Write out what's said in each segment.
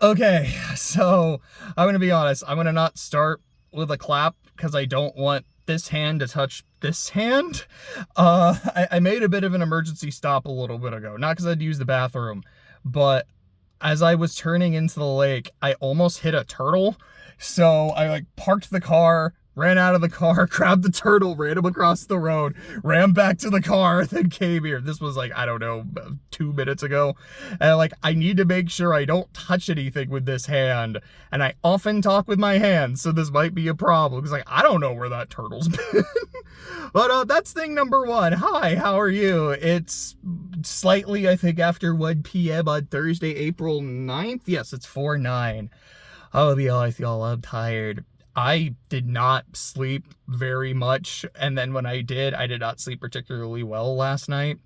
Okay, so I'm gonna be honest. I'm gonna not start with a clap because I don't want this hand to touch this hand. I made a bit of an emergency stop a little bit ago, not because I'd use the bathroom, but as I was turning into the lake, I almost hit a turtle. So I like parked the car, ran out of the car, grabbed the turtle, ran him across the road, ran back to the car, then came here. This was like, I don't know, 2 minutes ago. And like, I need to make sure I don't touch anything with this hand. And I often talk with my hands, so this might be a problem. Because like, I don't know where that turtle's been. But that's thing number one. Hi, how are you? It's slightly, I think, after 1 p.m. on Thursday, April 9th. Yes, it's 4/9. I'll be honest, y'all, I'm tired. I did not sleep very much, and then when I did not sleep particularly well last night.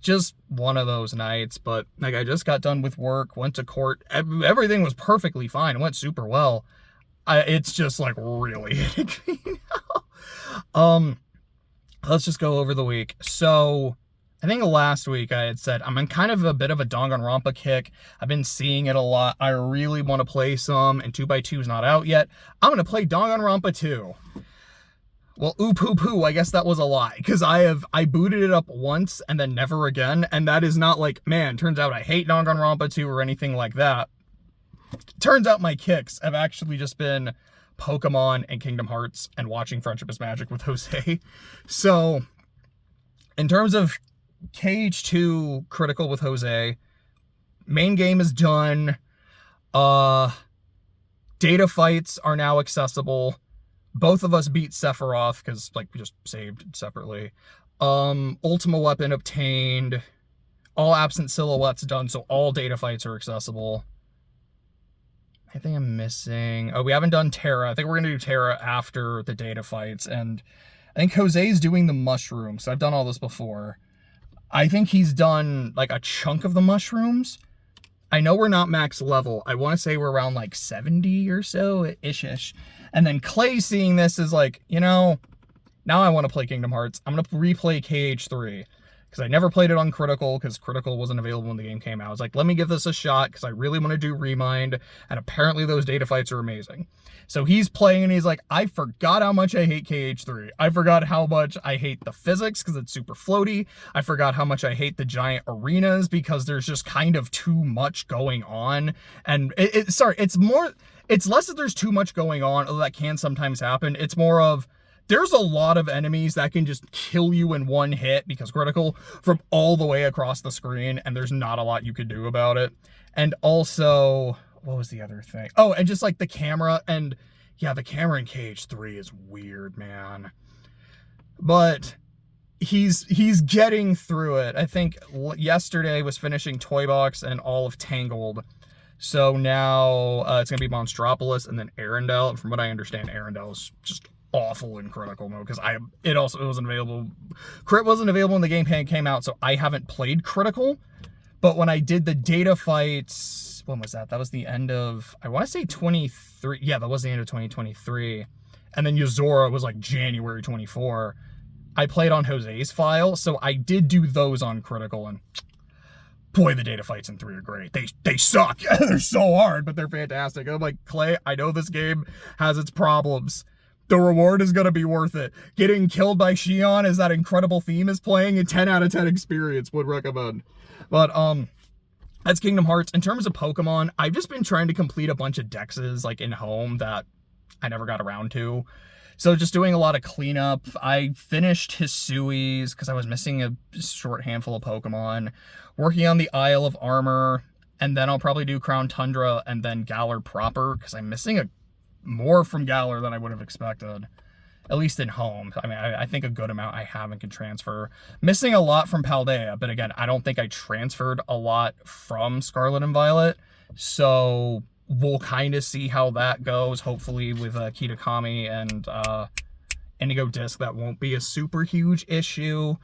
Just one of those nights, but like I just got done with work, went to court, everything was perfectly fine, it went super well. It's just like really hitting me now. Let's just go over the week. So I think last week I had said I'm in kind of a bit of a Danganronpa kick. I've been seeing it a lot. I really want to play some, and 2x2 is not out yet. I'm going to play Danganronpa 2. Well, poo, I guess that was a lie, because I booted it up once and then never again, and that is not like, man, turns out I hate Danganronpa 2 or anything like that. Turns out my kicks have actually just been Pokemon and Kingdom Hearts and watching Friendship is Magic with Jose. So, in terms of KH2 critical with Jose, main game is done. Data fights are now accessible. Both of us beat Sephiroth because like we just saved separately. Ultima weapon obtained. All absent silhouettes done, so all data fights are accessible. I think I'm missing. Oh, we haven't done Terra. I think we're gonna do Terra after the data fights, and I think Jose's doing the mushrooms. I've done all this before. I think he's done like a chunk of the mushrooms. I know we're not max level. I want to say we're around like 70 or so, ish. And then Clay seeing this is like, you know, now I want to play Kingdom Hearts. I'm going to replay KH3 because I never played it on Critical because Critical wasn't available when the game came out. I was like, let me give this a shot because I really want to do Remind, and apparently those data fights are amazing. So he's playing and he's like, I forgot how much I hate KH3. I forgot how much I hate the physics because it's super floaty. I forgot how much I hate the giant arenas because there's just kind of too much going on. And it's less that there's too much going on, although that can sometimes happen. It's more of, there's a lot of enemies that can just kill you in one hit because critical from all the way across the screen, and there's not a lot you could do about it. And also, what was the other thing? Oh, and just like the camera, and yeah, the camera in KH3 is weird, man. But he's getting through it. I think yesterday was finishing Toy Box and all of Tangled. So now it's going to be Monstropolis and then Arendelle. And from what I understand, Arendelle is just awful in critical mode because it wasn't available. Crit wasn't available when the game came out, so I haven't played critical. But when I did the data fights, when was that? That was the end of, I want to say 23. Yeah, that was the end of 2023. And then Yozora was like January 24. I played on Jose's file, so I did do those on critical, and boy, the data fights in 3 are great. They suck. They're so hard, but they're fantastic. I'm like, Clay, I know this game has its problems. The reward is going to be worth it. Getting killed by Shion as that incredible theme is playing, a 10 out of 10 experience, would recommend. But, that's Kingdom Hearts. In terms of Pokemon, I've just been trying to complete a bunch of dexes, like, in home that I never got around to. So just doing a lot of cleanup. I finished Hisui's because I was missing a short handful of Pokemon. Working on the Isle of Armor, and then I'll probably do Crown Tundra and then Galar proper because I'm missing more from Galar than I would have expected, at least in home. I mean, I think a good amount I have and can transfer. Missing a lot from Paldea, but again, I don't think I transferred a lot from Scarlet and Violet, so we'll kind of see how that goes. Hopefully with Kitakami and Indigo Disc, that won't be a super huge issue.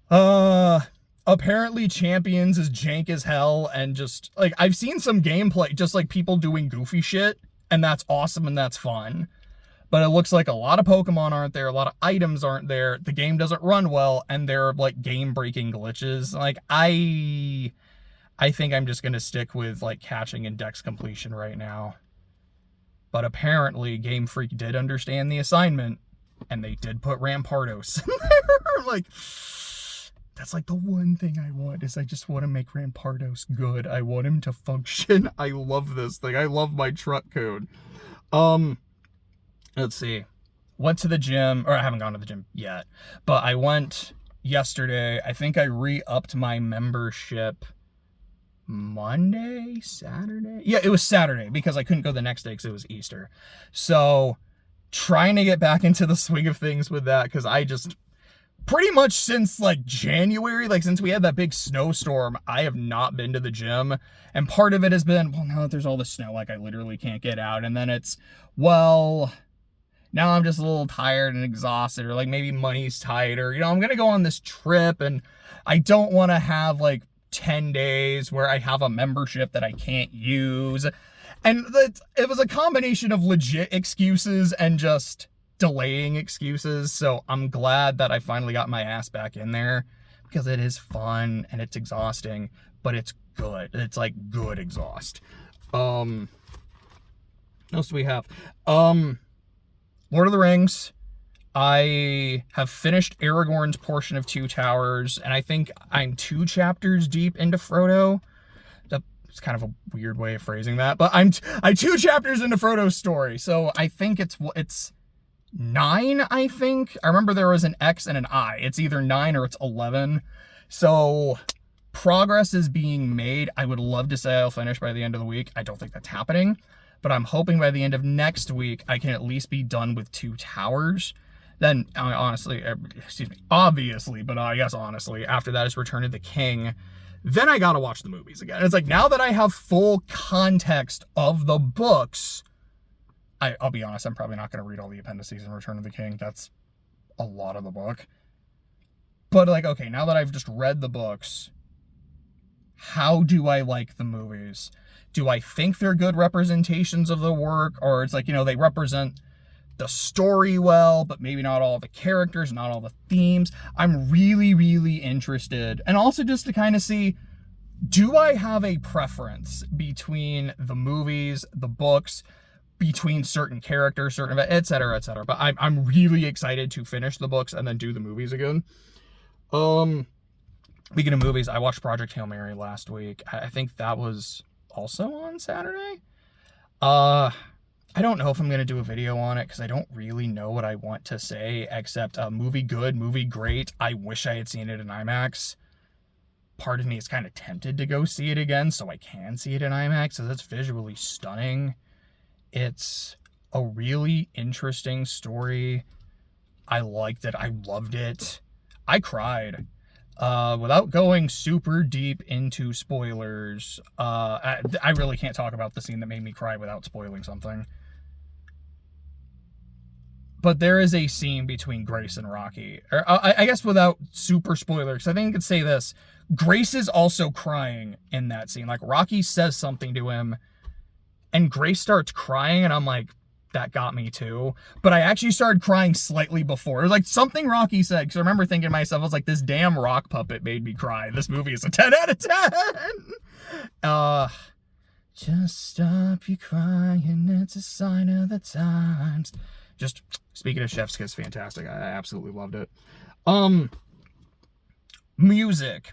Apparently Champions is jank as hell, and just, like, I've seen some gameplay, just, like, people doing goofy shit, and that's awesome and that's fun. But it looks like a lot of Pokemon aren't there, a lot of items aren't there, the game doesn't run well, and there are, like, game-breaking glitches. Like, I I think I'm just going to stick with like catching index completion right now. But apparently Game Freak did understand the assignment, and they did put Rampardos in there. Like, that's like the one thing I want, is I just want to make Rampardos good. I want him to function. I love this thing. I love my truck code. Let's see. Went to the gym, or I haven't gone to the gym yet, but I went yesterday. I think I re-upped my membership Monday, Saturday? Yeah, it was Saturday because I couldn't go the next day because it was Easter. So trying to get back into the swing of things with that, because I just pretty much since like January, like since we had that big snowstorm, I have not been to the gym. And part of it has been, well, now that there's all the snow, like I literally can't get out. And then it's, well, now I'm just a little tired and exhausted, or like maybe money's tight, or, you know, I'm going to go on this trip and I don't want to have like 10 days where I have a membership that I can't use. And it was a combination of legit excuses and just delaying excuses. So I'm glad that I finally got my ass back in there, because it is fun and it's exhausting, but it's good. It's like good exhaust. What else do we have? Lord of the Rings. I have finished Aragorn's portion of Two Towers, and I think I'm 2 chapters deep into Frodo. It's kind of a weird way of phrasing that, but I'm 2 chapters into Frodo's story, so I think it's 9, I think. I remember there was an X and an I. It's either 9 or it's 11. So progress is being made. I would love to say I'll finish by the end of the week. I don't think that's happening, but I'm hoping by the end of next week I can at least be done with Two Towers. Then, obviously, but I guess honestly, after that is Return of the King. Then I gotta watch the movies again. It's like, now that I have full context of the books, I'll be honest, I'm probably not gonna read all the appendices in Return of the King. That's a lot of the book. But like, okay, now that I've just read the books, how do I like the movies? Do I think they're good representations of the work? Or it's like, you know, they represent the story well, but maybe not all the characters, not all the themes. I'm really, really interested. And also just to kind of see, do I have a preference between the movies, the books, between certain characters, certain, et cetera, et cetera. But I'm really excited to finish the books and then do the movies again. Speaking of movies, I watched Project Hail Mary last week. I think that was also on Saturday. I don't know if I'm going to do a video on it because I don't really know what I want to say, except movie good, movie great. I wish I had seen it in IMAX. Part of me is kind of tempted to go see it again so I can see it in IMAX, so that's visually stunning. It's a really interesting story. I liked it. I loved it. I cried. Without going super deep into spoilers, I really can't talk about the scene that made me cry without spoiling something. But there is a scene between Grace and Rocky. Or, I guess without super spoilers, I think I could say this. Grace is also crying in that scene. Like, Rocky says something to him, and Grace starts crying, and I'm like, that got me too. But I actually started crying slightly before. It was like something Rocky said, because I remember thinking to myself, I was like, this damn rock puppet made me cry. This movie is a 10 out of 10. Just stop you crying, it's a sign of the times. Just speaking of Chef's Kiss, fantastic. I absolutely loved it. Music.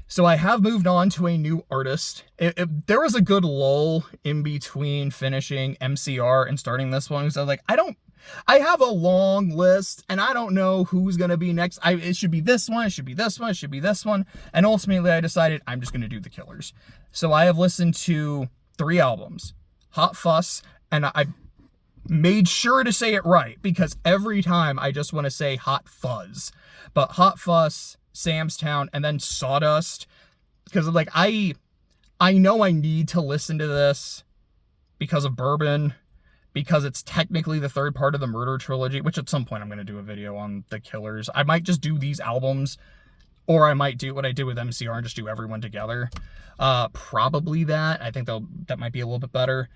So I have moved on to a new artist. There was a good lull in between finishing MCR and starting this one. So I was like, I have a long list and I don't know who's going to be next. It should be this one. It should be this one. It should be this one. And ultimately I decided I'm just going to do The Killers. So I have listened to 3 albums, Hot Fuss, and I made sure to say it right because every time I just want to say Hot Fuzz. But Hot Fuss, Sam's Town, and then Sawdust, because like I know I need to listen to this because of Bourbon, because it's technically the 3rd part of the Murder Trilogy, which at some point I'm going to do a video on The Killers. I might just do these albums, or I might do what I did with MCR and just do everyone together. Probably that. I think that might be a little bit better.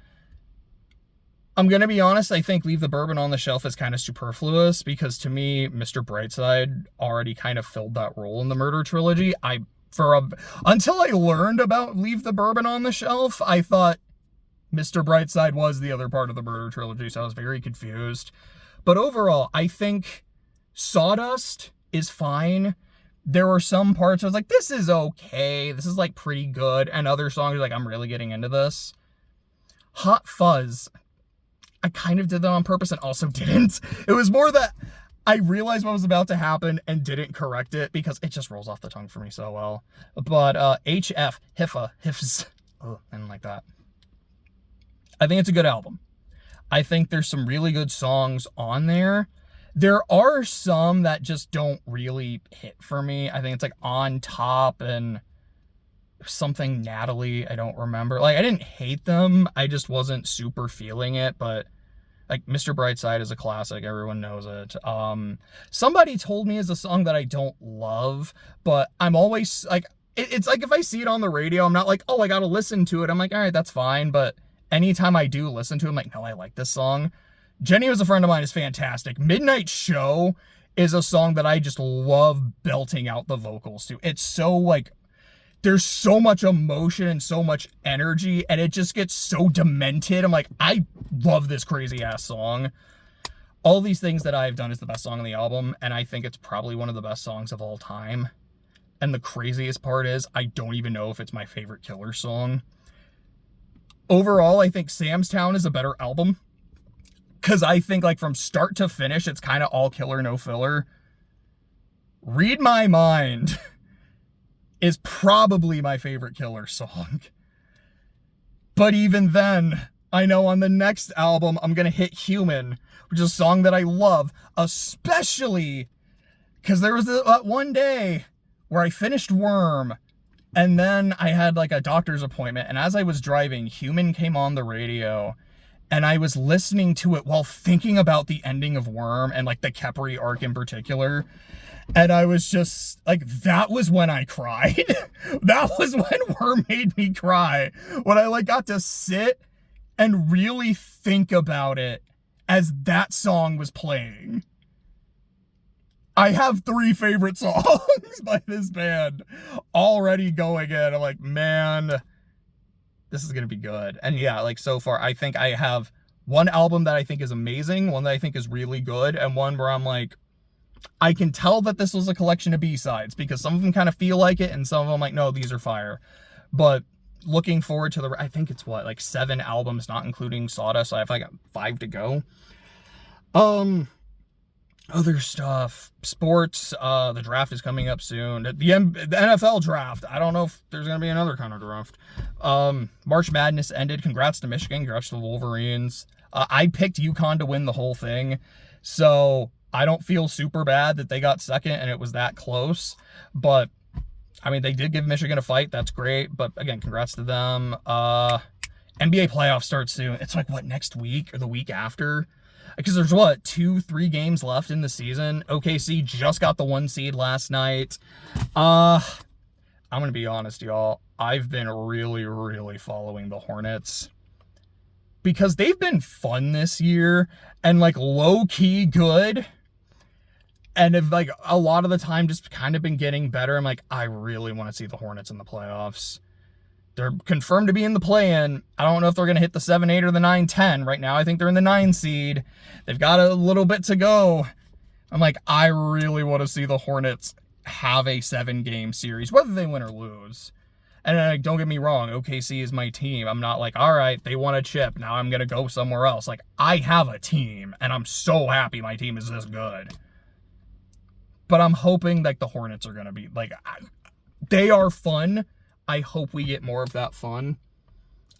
I'm going to be honest, I think Leave the Bourbon on the Shelf is kind of superfluous because to me, Mr. Brightside already kind of filled that role in the Murder Trilogy. I until I learned about Leave the Bourbon on the Shelf, I thought Mr. Brightside was the other part of the Murder Trilogy, so I was very confused. But overall, I think Sawdust is fine. There were some parts I was like, this is okay. This is like pretty good. And other songs like, I'm really getting into this. Hot Fuzz, I kind of did that on purpose and also didn't. It was more that I realized what was about to happen and didn't correct it because it just rolls off the tongue for me so well. But HF, Hiffa, Hifs, I didn't like that. I think it's a good album. I think there's some really good songs on there. There are some that just don't really hit for me. I think it's like On Top and something Natalie, I don't remember. Like, I didn't hate them. I just wasn't super feeling it, but like Mr. Brightside is a classic. Everyone knows it. Somebody Told Me is a song that I don't love, but I'm always like, it's like if I see it on the radio, I'm not like, oh, I gotta listen to it. I'm like, all right, that's fine. But anytime I do listen to it, I'm like, no, I like this song. Jenny Was a Friend of Mine is fantastic. Midnight Show is a song that I just love belting out the vocals to. It's so like, there's so much emotion and so much energy, and it just gets so demented. I'm like, I love this crazy ass song. All These Things That I've Done is the best song on the album, and I think it's probably one of the best songs of all time. And the craziest part is, I don't even know if it's my favorite Killer song. Overall, I think Sam's Town is a better album, because I think like from start to finish, it's kind of all Killer, no filler. Read My Mind is probably my favorite Killer song. But even then, I know on the next album, I'm going to hit Human, which is a song that I love, especially because there was that one day where I finished Worm, and then I had like a doctor's appointment, and as I was driving, Human came on the radio, and I was listening to it while thinking about the ending of Worm, and like the Kepri arc in particular. And I was just like, that was when I cried. That was when Worm made me cry. When I like got to sit and really think about it as that song was playing. I have 3 favorite songs by this band already going in. I'm like, man, this is going to be good. And yeah, like so far, I think I have one album that I think is amazing, one that I think is really good, and one where I'm like, I can tell that this was a collection of B-sides because some of them kind of feel like it and some of them I'm like, no, these are fire. But looking forward to I think it's what, like 7 albums, not including Sawdust. So I have like 5 to go. Other stuff, sports, the draft is coming up soon. The NFL draft, I don't know if there's going to be another kind of draft. March Madness ended. Congrats to Michigan. Congrats to the Wolverines. I picked UConn to win the whole thing. So I don't feel super bad that they got second and it was that close. But, I mean, they did give Michigan a fight. That's great. But, again, congrats to them. NBA playoffs start soon. It's like, what, next week or the week after? Because there's, what, 2-3 games left in the season. OKC just got the 1 seed last night. I'm going to be honest, y'all. I've been really, really following the Hornets. Because they've been fun this year and, like, low-key good. And have, like, a lot of the time just kind of been getting better. I'm like, I really want to see the Hornets in the playoffs. They're confirmed to be in the play-in. I don't know if they're going to hit the 7-8 or the 9-10. Right now, I think they're in the 9 seed. They've got a little bit to go. I'm like, I really want to see the Hornets have a 7-game series, whether they win or lose. And like, don't get me wrong, OKC is my team. I'm not like, all right, they won a chip. Now I'm going to go somewhere else. Like, I have a team, and I'm so happy my team is this good. But I'm hoping like the Hornets are going to be, like, they are fun. I hope we get more of that fun.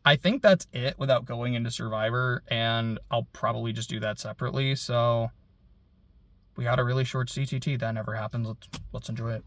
I think that's it without going into Survivor, and I'll probably just do that separately. So we got a really short CTT. That never happens. Let's enjoy it.